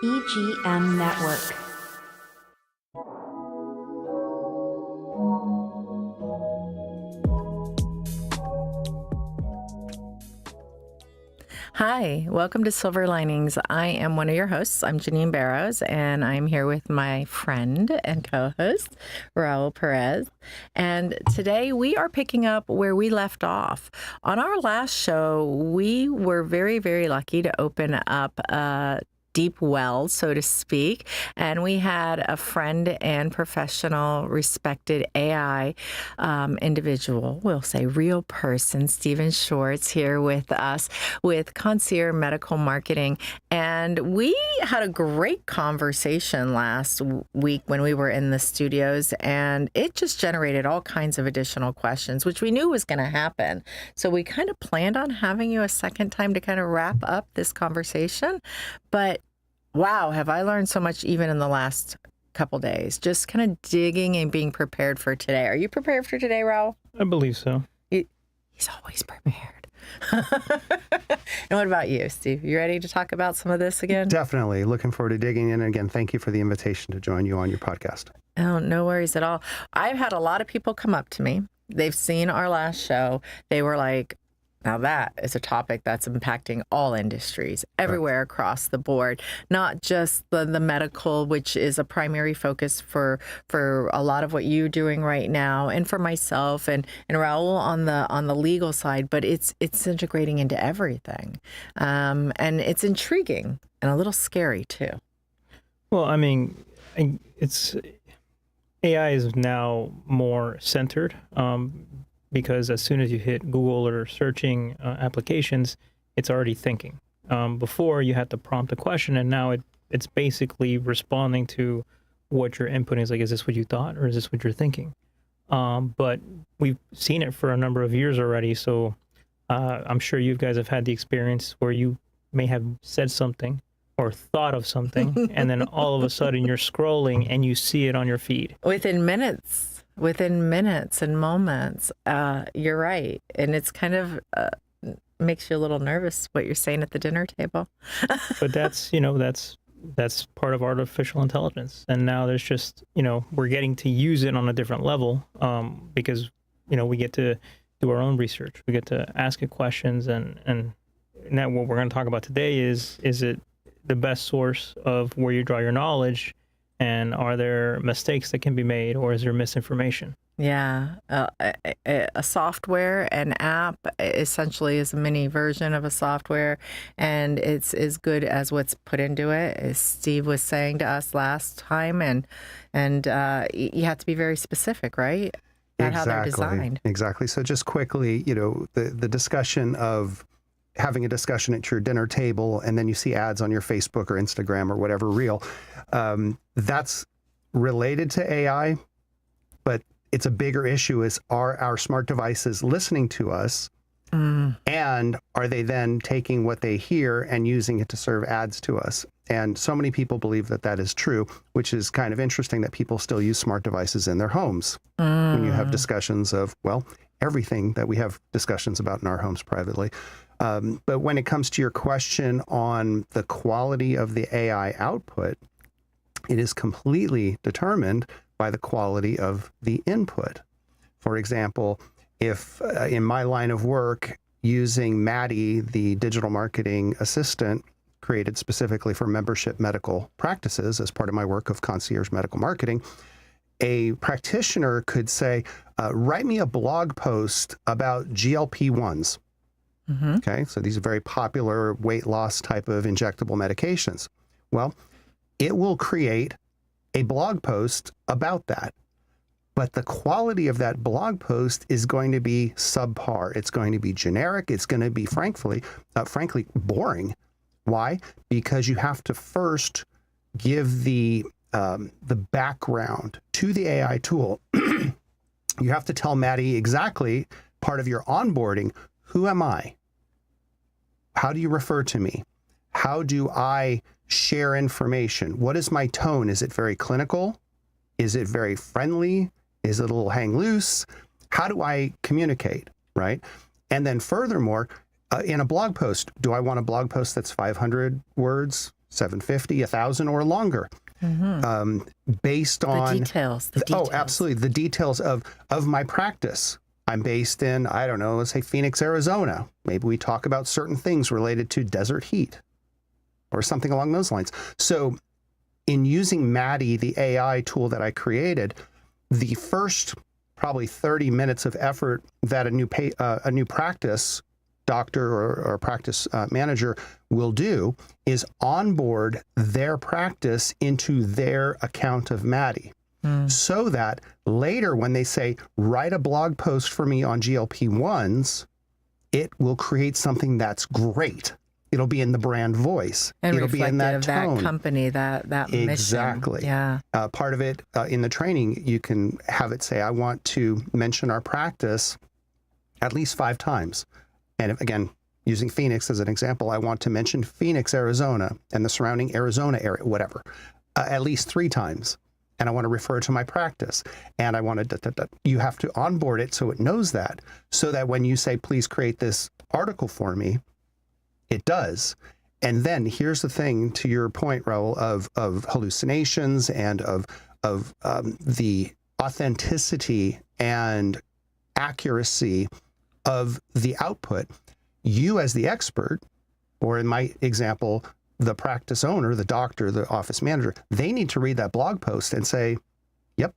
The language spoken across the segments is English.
EGM Network. Hi, welcome to Silver Linings. I am one of your hosts. I'm Janine Barrows, and I'm here with my friend and co-host, Raul Perez. And today we are picking up where we left off. On our last show, we were very, very lucky to open up a deep well, so to speak. And we had a friend and professional, respected AI individual, we'll say real person, Stephen Schwartz, here with us with Concierge Medical Marketing. And we had a great conversation last week when we were in the studios, and it just generated all kinds of additional questions, which we knew was going to happen. So we kind of planned on having you a second time to kind of wrap up this conversation. But wow, have I learned so much even in the last couple days, just kind of digging and being prepared for today. Are you prepared for today, Raul? I believe so. He's always prepared. And what about you, Steve? You ready to talk about some of this again? Definitely. Looking forward to digging in. And again, thank you for the invitation to join you on your podcast. Oh, no worries at all. I've had a lot of people come up to me. They've seen our last show. They were like, now that is a topic that's impacting all industries everywhere across the board, not just the medical, which is a primary focus for a lot of what you're doing right now, and for myself and Raul on the legal side, but it's integrating into everything. And it's intriguing and a little scary too. Well, I mean, it's AI is now more centered. Because as soon as you hit Google or searching applications, it's already thinking. Before, you had to prompt a question, and now it's basically responding to what you're inputting. It's like, is this what you thought, or is this what you're thinking? But we've seen it for a number of years already, so I'm sure you guys have had the experience where you may have said something or thought of something, and then all of a sudden you're scrolling and you see it on your feed. Within minutes and moments. You're right. And it's kind of makes you a little nervous what you're saying at the dinner table. But that's part of artificial intelligence. And now there's just, we're getting to use it on a different level because, we get to do our own research. We get to ask it questions. And now what we're going to talk about today is it the best source of where you draw your knowledge? And are there mistakes that can be made, or is there misinformation? Yeah. A software, an app, essentially is a mini version of a software, and it's as good as what's put into it, as Steve was saying to us last time. And you have to be very specific, right? About how they're designed. Exactly. So just quickly, the discussion of having a discussion at your dinner table, and then you see ads on your Facebook or Instagram or whatever reel, that's related to AI, but it's a bigger issue is, are our smart devices listening to us? And are they then taking what they hear and using it to serve ads to us? And so many people believe that that is true, which is kind of interesting that people still use smart devices in their homes. When you have discussions of, everything that we have discussions about in our homes privately. But when it comes to your question on the quality of the AI output, it is completely determined by the quality of the input. For example, if in my line of work, using Maddie, the digital marketing assistant created specifically for membership medical practices as part of my work of concierge medical marketing, a practitioner could say, write me a blog post about GLP-1s. Okay, so these are very popular weight loss type of injectable medications. Well, it will create a blog post about that. But the quality of that blog post is going to be subpar. It's going to be generic. It's going to be, frankly, boring. Why? Because you have to first give the background to the AI tool. You have to tell Maddie exactly part of your onboarding. Who am I? How do you refer to me? How do I share information? What is my tone? Is it very clinical? Is it very friendly? Is it a little hang loose? How do I communicate, right? And then furthermore, in a blog post, do I want a blog post that's 500 words, 750, 1,000, or longer, based on The details. absolutely, the details of my practice. I'm based in, I don't know, let's say Phoenix, Arizona. Maybe we talk about certain things related to desert heat or something along those lines. So in using Maddie, the AI tool that I created, the first probably 30 minutes of effort that a new practice doctor or practice manager will do is onboard their practice into their account of Maddie. So that later when they say, write a blog post for me on GLP-1s, it will create something that's great. It'll be in the brand voice. And it'll be in that tone. That company, that mission. Exactly. Yeah. Part of it in the training, you can have it say, I want to mention our practice at least 5 times. And again, using Phoenix as an example, I want to mention Phoenix, Arizona, and the surrounding Arizona area, whatever, at least 3 times. And I want to refer to my practice. And I want to, you have to onboard it so it knows that, so that when you say, please create this article for me, it does. And then here's the thing, to your point, Raul, of hallucinations and of the authenticity and accuracy of the output. You as the expert, or in my example, the practice owner, the doctor, the office manager, they need to read that blog post and say, yep,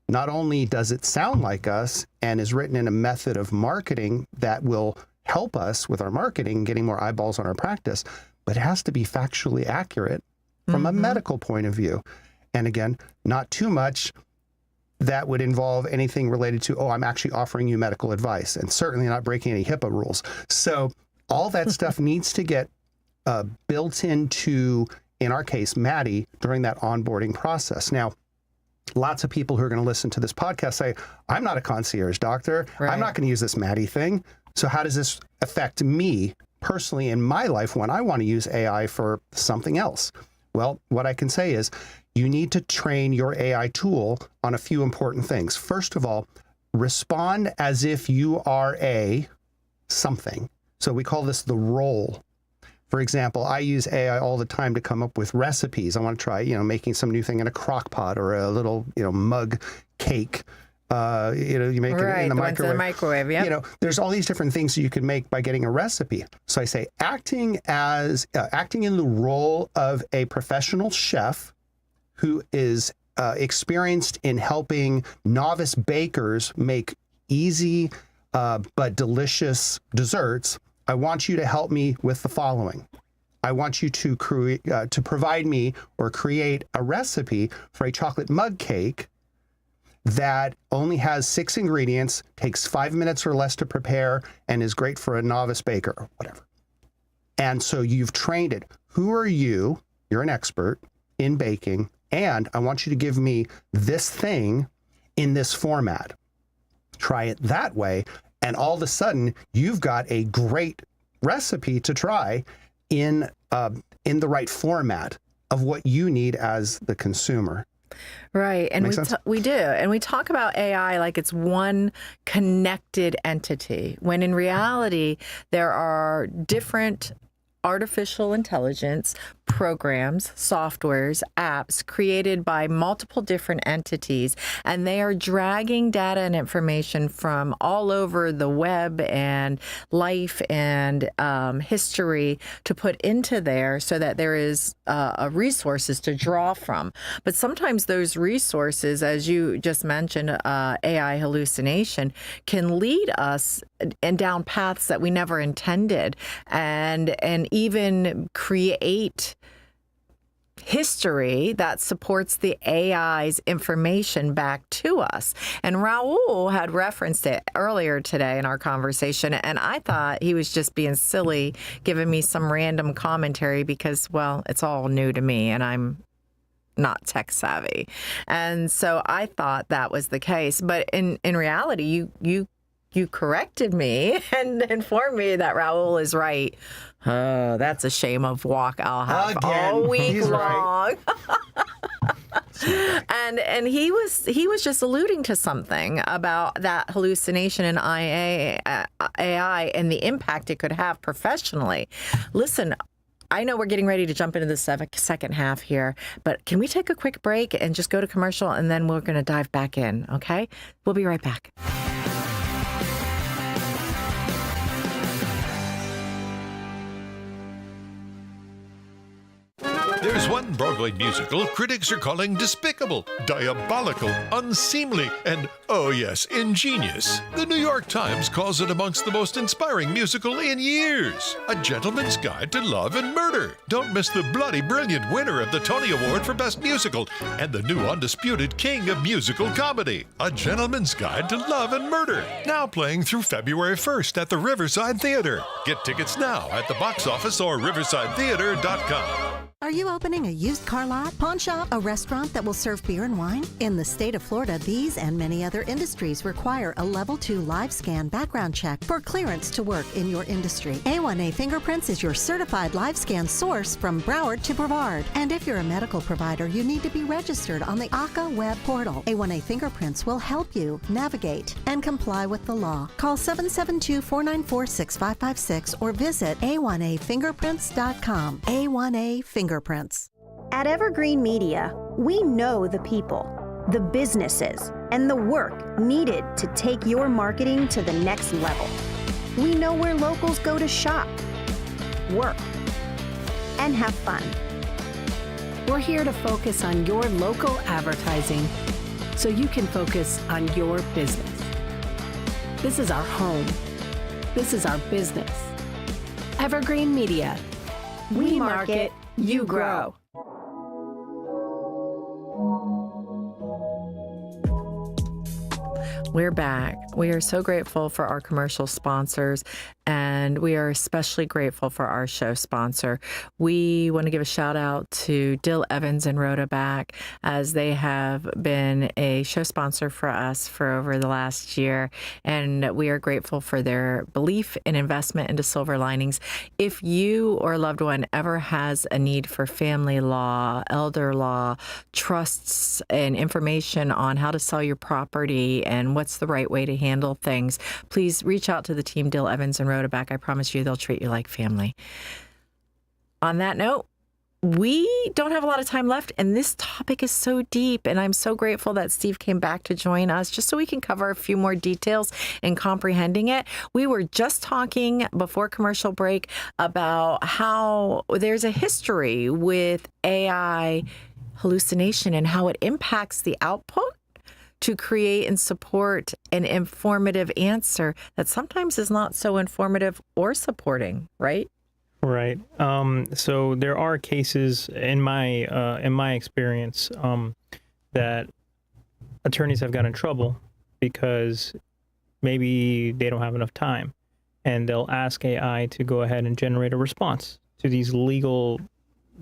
not only does it sound like us and is written in a method of marketing that will help us with our marketing, getting more eyeballs on our practice, but it has to be factually accurate from a medical point of view. And again, not too much that would involve anything related to, oh, I'm actually offering you medical advice, and certainly not breaking any HIPAA rules. So all that stuff needs to get built into, in our case, Maddie, during that onboarding process. Now, lots of people who are going to listen to this podcast say, I'm not a concierge doctor. Right. I'm not going to use this Maddie thing. So how does this affect me personally in my life when I want to use AI for something else? Well, what I can say is you need to train your AI tool on a few important things. First of all, respond as if you are a something. So we call this the role. For example, I use AI all the time to come up with recipes. I want to try, making some new thing in a crock pot or a little, mug cake. You make it in the microwave. In the microwave, yeah. There's all these different things you can make by getting a recipe. So I say, acting in the role of a professional chef who is experienced in helping novice bakers make easy but delicious desserts. I want you to help me with the following. I want you to provide me or create a recipe for a chocolate mug cake that only has 6 ingredients, takes 5 minutes or less to prepare, and is great for a novice baker or whatever. And so you've trained it. Who are you? You're an expert in baking, and I want you to give me this thing in this format. Try it that way, and all of a sudden, you've got a great recipe to try in the right format of what you need as the consumer. Right. And we do. And we talk about AI like it's one connected entity, when in reality, there are different artificial intelligence programs, softwares, apps created by multiple different entities, and they are dragging data and information from all over the web and life and history to put into there so that there is resources to draw from. But sometimes those resources, as you just mentioned, AI hallucination, can lead us and down paths that we never intended, and even create history that supports the AI's information back to us. And Raul had referenced it earlier today in our conversation, and I thought he was just being silly, giving me some random commentary because, well, it's all new to me and I'm not tech savvy. And so I thought that was the case. But in reality, you corrected me and informed me that Raul is right. That's a shame of walk I'll have all week long. Right. And he was just alluding to something about that hallucination in AI and the impact it could have professionally. Listen, I know we're getting ready to jump into the second half here, but can we take a quick break and just go to commercial, and then we're going to dive back in, okay? We'll be right back. There's one Broadway musical critics are calling despicable, diabolical, unseemly, and, oh yes, ingenious. The New York Times calls it amongst the most inspiring musical in years. A Gentleman's Guide to Love and Murder. Don't miss the bloody brilliant winner of the Tony Award for Best Musical and the new undisputed king of musical comedy. A Gentleman's Guide to Love and Murder. Now playing through February 1st at the Riverside Theater. Get tickets now at the box office or riversidetheater.com. Are you opening a used car lot, pawn shop, a restaurant that will serve beer and wine? In the state of Florida, these and many other industries require a Level 2 live scan background check for clearance to work in your industry. A1A Fingerprints is your certified live scan source from Broward to Brevard. And if you're a medical provider, you need to be registered on the ACA web portal. A1A Fingerprints will help you navigate and comply with the law. Call 772-494-6556 or visit a1afingerprints.com. A1A Fingerprints. At Evergreen Media, we know the people, the businesses, and the work needed to take your marketing to the next level. We know where locals go to shop, work, and have fun. We're here to focus on your local advertising so you can focus on your business. This is our home. This is our business. Evergreen Media. We market, you grow. We're back. We are so grateful for our commercial sponsors, and we are especially grateful for our show sponsor. We want to give a shout out to Dill Evans and Rhoda Back, as they have been a show sponsor for us for over the last year, and we are grateful for their belief and investment into Silver Linings. If you or a loved one ever has a need for family law, elder law, trusts, and information on how to sell your property and what's the right way to handle things, please reach out to the team, Dill Evans and Rhoda Back. I promise you they'll treat you like family. On that note, we don't have a lot of time left, and this topic is so deep, and I'm so grateful that Steve came back to join us just so we can cover a few more details in comprehending it. We were just talking before commercial break about how there's a history with AI hallucination and how it impacts the output to create and support an informative answer that sometimes is not so informative or supporting, right? Right. So there are cases in my experience that attorneys have gotten in trouble because maybe they don't have enough time, and they'll ask AI to go ahead and generate a response to these legal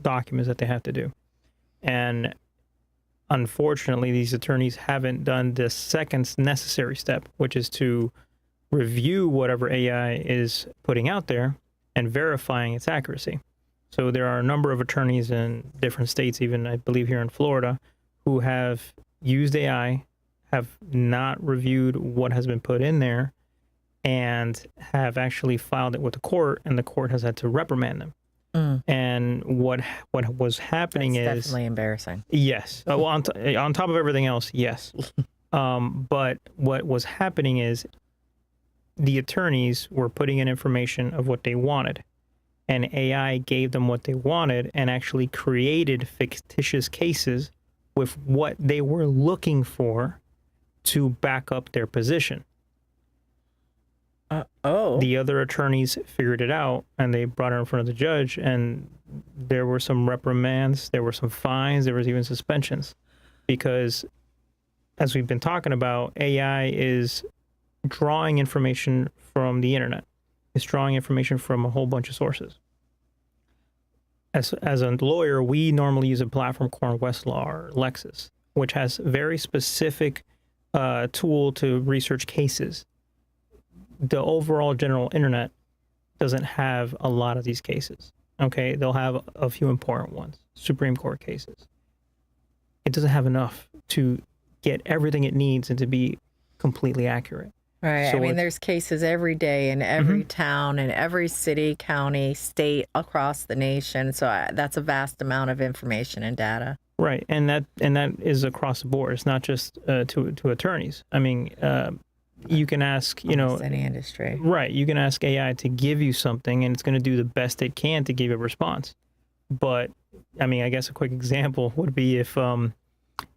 documents that they have to do. And unfortunately, these attorneys haven't done the second necessary step, which is to review whatever AI is putting out there and verifying its accuracy. So there are a number of attorneys in different states, even I believe here in Florida, who have used AI, have not reviewed what has been put in there, and have actually filed it with the court, and the court has had to reprimand them. And what was happening That's is definitely embarrassing. Yes. Well, on top of everything else, yes. But what was happening is the attorneys were putting in information of what they wanted, and AI gave them what they wanted and actually created fictitious cases with what they were looking for to back up their position. The other attorneys figured it out, and they brought it in front of the judge, and there were some reprimands, there were some fines, there was even suspensions, because as we've been talking about, AI is drawing information from the internet. It's drawing information from a whole bunch of sources. As a lawyer, we normally use a platform called Westlaw or Lexis, which has very specific tool to research cases. The overall general internet doesn't have a lot of these cases. Okay, they'll have a few important ones, Supreme Court cases. It doesn't have enough to get everything it needs and to be completely accurate. Right. So I mean, there's cases every day in every town, in every city, county, state across the nation. So that's a vast amount of information and data. Right, and that is across the board. It's not just to attorneys. I mean, you can ask, Almost any industry. right? You can ask AI to give you something, and it's going to do the best it can to give you a response. But I mean, I guess a quick example would be if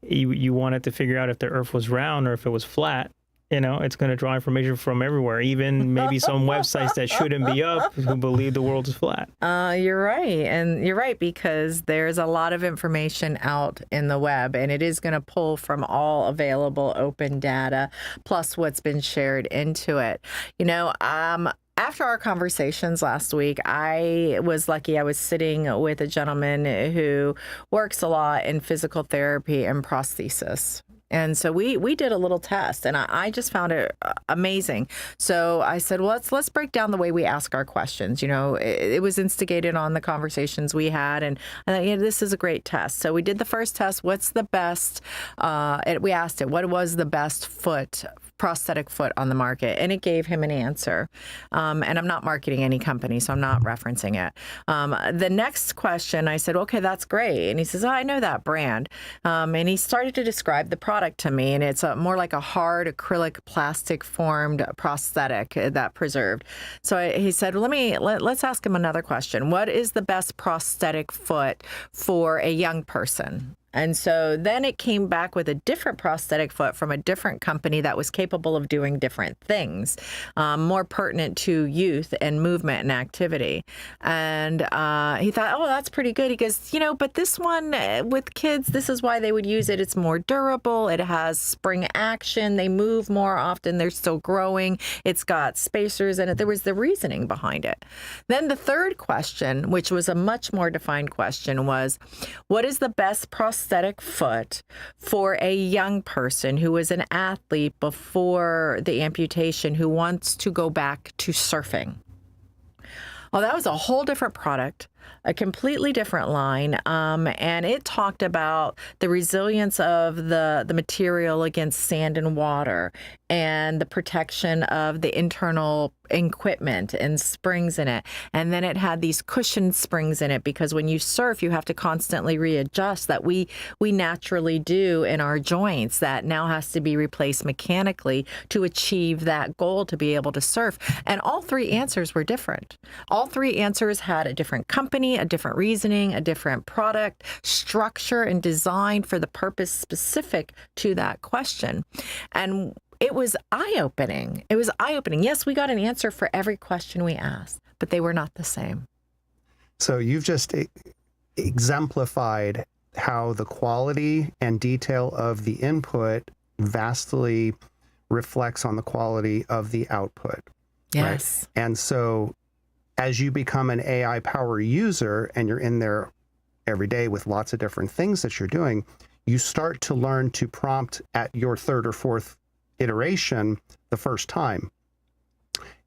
you wanted to figure out if the Earth was round or if it was flat. It's going to draw information from everywhere, even maybe some websites that shouldn't be up who believe the world is flat. You're right. And you're right, because there's a lot of information out in the web, and it is going to pull from all available open data, plus what's been shared into it. After our conversations last week, I was lucky. I was sitting with a gentleman who works a lot in physical therapy and prosthesis. And so we did a little test, and I just found it amazing. So I said, well, let's break down the way we ask our questions. It was instigated on the conversations we had, and this is a great test. So we did the first test. What's the best? We asked it, what was the best prosthetic foot on the market? And it gave him an answer. And I'm not marketing any company, so I'm not referencing it. The next question, I said, okay, that's great. And he says, I know that brand. And he started to describe the product to me, and it's more like a hard acrylic plastic formed prosthetic that preserved. So he said, let's ask him another question. What is the best prosthetic foot for a young person? And so then it came back with a different prosthetic foot from a different company that was capable of doing different things, more pertinent to youth and movement and activity. And he thought, oh, that's pretty good. He goes, but this one with kids, this is why they would use it. It's more durable. It has spring action. They move more often. They're still growing. It's got spacers in it. There was the reasoning behind it. Then the third question, which was a much more defined question, was, what is the best prosthetic foot for a young person who was an athlete before the amputation who wants to go back to surfing? Well, that was a whole different product, a completely different line, and it talked about the resilience of the material against sand and water, and the protection of the internal equipment and springs in it. And then it had these cushioned springs in it, because when you surf, you have to constantly readjust that we naturally do in our joints. That now has to be replaced mechanically to achieve that goal to be able to surf. And all three answers were different. All three answers had a different company, a different reasoning, a different product, structure, and design for the purpose specific to that question. And it was eye-opening. It was eye-opening. Yes, we got an answer for every question we asked, but they were not the same. So you've just exemplified how the quality and detail of the input vastly reflects on the quality of the output. Yes. Right? And so as you become an AI power user and you're in there every day with lots of different things that you're doing, you start to learn to prompt at your third or fourth iteration the first time.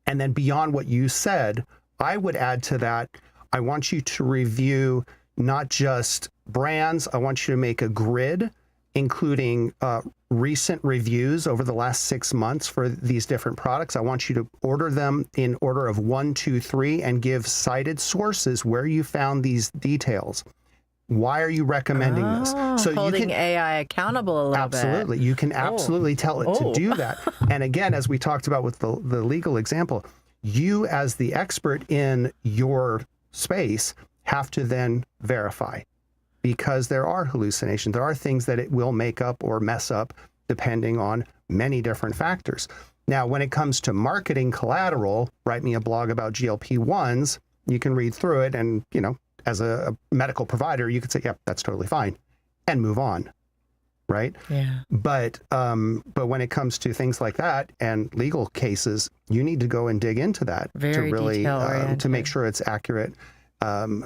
And then beyond what you said, I would add to that, I want you to review not just brands, I want you to make a grid, including recent reviews over the last 6 months for these different products. I want you to order them in order of 1, 2, 3, and give cited sources where you found these details. Why are you recommending this? So holding you can, AI accountable a little absolutely. bit. You can absolutely tell it to do that. And again, as we talked about with the legal example, you as the expert in your space have to then verify, because there are hallucinations. There are things that it will make up or mess up depending on many different factors. Now, when it comes to marketing collateral, write me a blog about GLP-1s, you can read through it and, as a medical provider, you could say, yep, that's totally fine, and move on, right? Yeah. But when it comes to things like that and legal cases, you need to go and dig into that Very to really detail-oriented. to make sure it's accurate.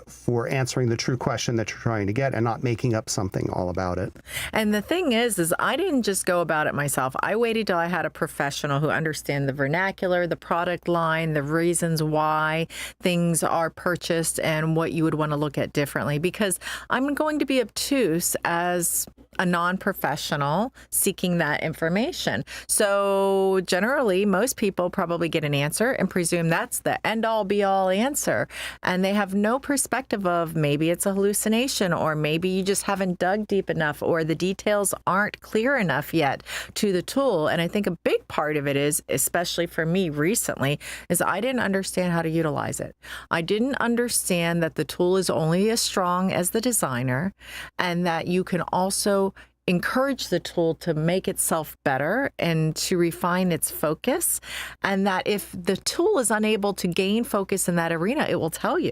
for answering the true question that you're trying to get and not making up something all about it. And the thing is I didn't just go about it myself. I waited till I had a professional who understands the vernacular, the product line, the reasons why things are purchased, and what you would want to look at differently, because I'm going to be obtuse as a non-professional seeking that information. So generally, most people probably get an answer and presume that's the end-all be-all answer. And they have no perspective of maybe it's a hallucination, or maybe you just haven't dug deep enough, or the details aren't clear enough yet to the tool. And I think a big part of it is, especially for me recently, is I didn't understand how to utilize it. I didn't understand that the tool is only as strong as the designer, and that you can also encourage the tool to make itself better and to refine its focus. And that if the tool is unable to gain focus in that arena, it will tell you,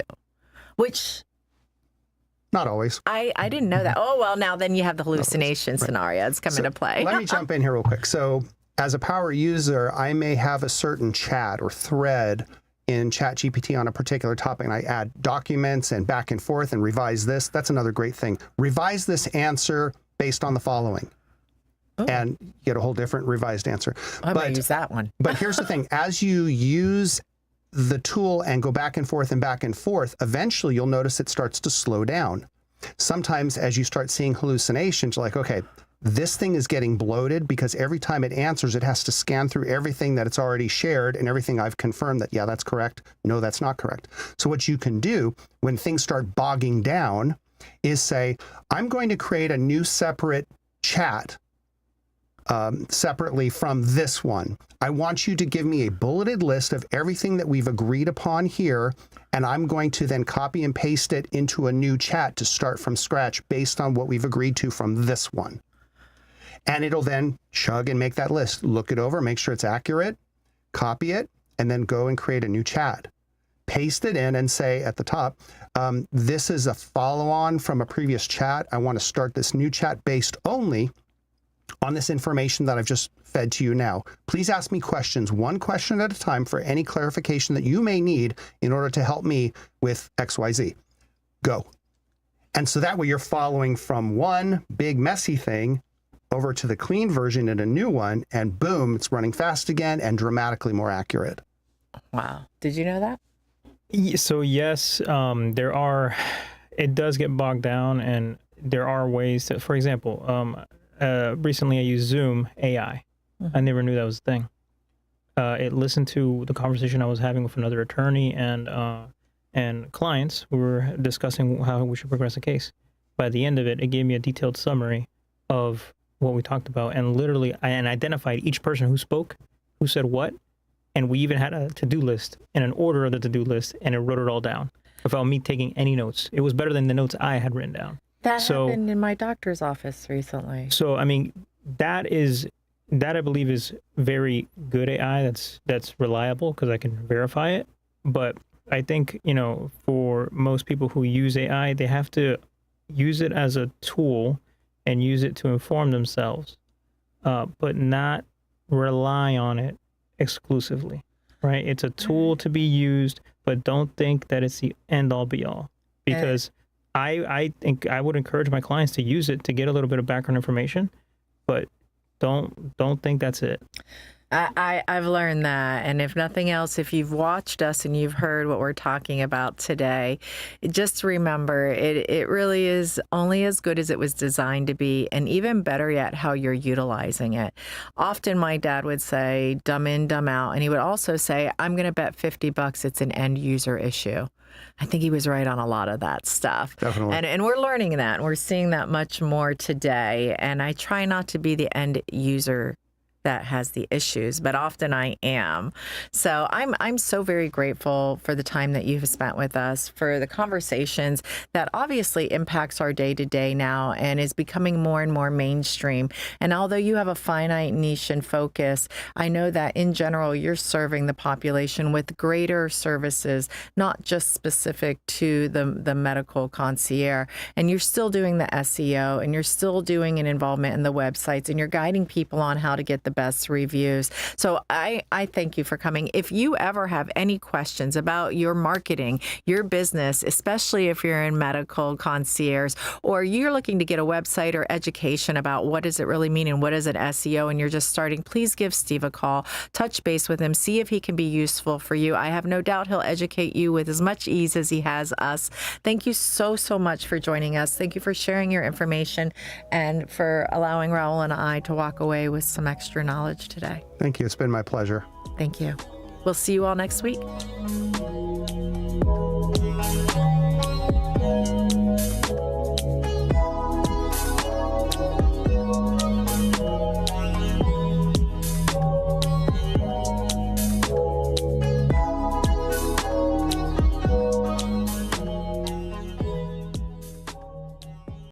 which not always. I didn't know that. Oh, well, now then you have the hallucination scenario. It's come into play. Let me jump in here real quick. So as a power user, I may have a certain chat or thread in ChatGPT on a particular topic, and I add documents and back and forth and revise this. That's another great thing. Revise this answer based on the following. Oh. And get a whole different revised answer. I might use that one. But here's the thing. As you use the tool and go back and forth, eventually you'll notice it starts to slow down. Sometimes as you start seeing hallucinations, you're like, okay, this thing is getting bloated because every time it answers, it has to scan through everything that it's already shared and everything I've confirmed that, yeah, that's correct. No, that's not correct. So what you can do when things start bogging down is say, I'm going to create a new separate chat separately from this one. I want you to give me a bulleted list of everything that we've agreed upon here, and I'm going to then copy and paste it into a new chat to start from scratch based on what we've agreed to from this one. And it'll then chug and make that list, look it over, make sure it's accurate, copy it, and then go and create a new chat. Paste it in and say at the top, this is a follow-on from a previous chat. I want to start this new chat based only on this information that I've just fed to you now. Please ask me questions, one question at a time, for any clarification that you may need in order to help me with XYZ. Go. And so that way you're following from one big messy thing over to the clean version in a new one, and boom, it's running fast again and dramatically more accurate. Wow. Did you know that? So yes, it does get bogged down, and there are ways to, for example, recently I used Zoom AI. Mm-hmm. I never knew that was a thing. It listened to the conversation I was having with another attorney and clients. We were discussing how we should progress a case. By the end of it, it gave me a detailed summary of what we talked about, and literally I identified each person who spoke, who said what, and we even had a to-do list and an order of the to-do list, and it wrote it all down without me taking any notes. It was better than the notes I had written down. That happened in my doctor's office recently. So, I mean, that I believe is very good AI. That's reliable because I can verify it. But I think, for most people who use AI, they have to use it as a tool and use it to inform themselves, but not rely on it exclusively, right? It's a tool to be used, but don't think that it's the end-all be-all, because I think I would encourage my clients to use it to get a little bit of background information, but don't think that's it. I've learned that. And if nothing else, if you've watched us and you've heard what we're talking about today, just remember it really is only as good as it was designed to be, and even better yet, how you're utilizing it. Often my dad would say, dumb in, dumb out. And he would also say, I'm going to bet $50 it's an end user issue. I think he was right on a lot of that stuff. Definitely. And we're learning that. And we're seeing that much more today. And I try not to be the end user that has the issues, but often I am. So I'm so very grateful for the time that you've spent with us, for the conversations that obviously impacts our day-to-day now and is becoming more and more mainstream. And although you have a finite niche and focus, I know that in general you're serving the population with greater services, not just specific to the medical concierge. And you're still doing the SEO, and you're still doing an involvement in the websites, and you're guiding people on how to get the the best reviews. So I thank you for coming. If you ever have any questions about your marketing, your business, especially if you're in medical concierge, or you're looking to get a website or education about what does it really mean and what is an SEO, and you're just starting, please give Steve a call, touch base with him, see if he can be useful for you. I have no doubt he'll educate you with as much ease as he has us. Thank you so much for joining us. Thank you for sharing your information and for allowing Raul and I to walk away with some extra knowledge today. Thank you. It's been my pleasure. Thank you. We'll see you all next week.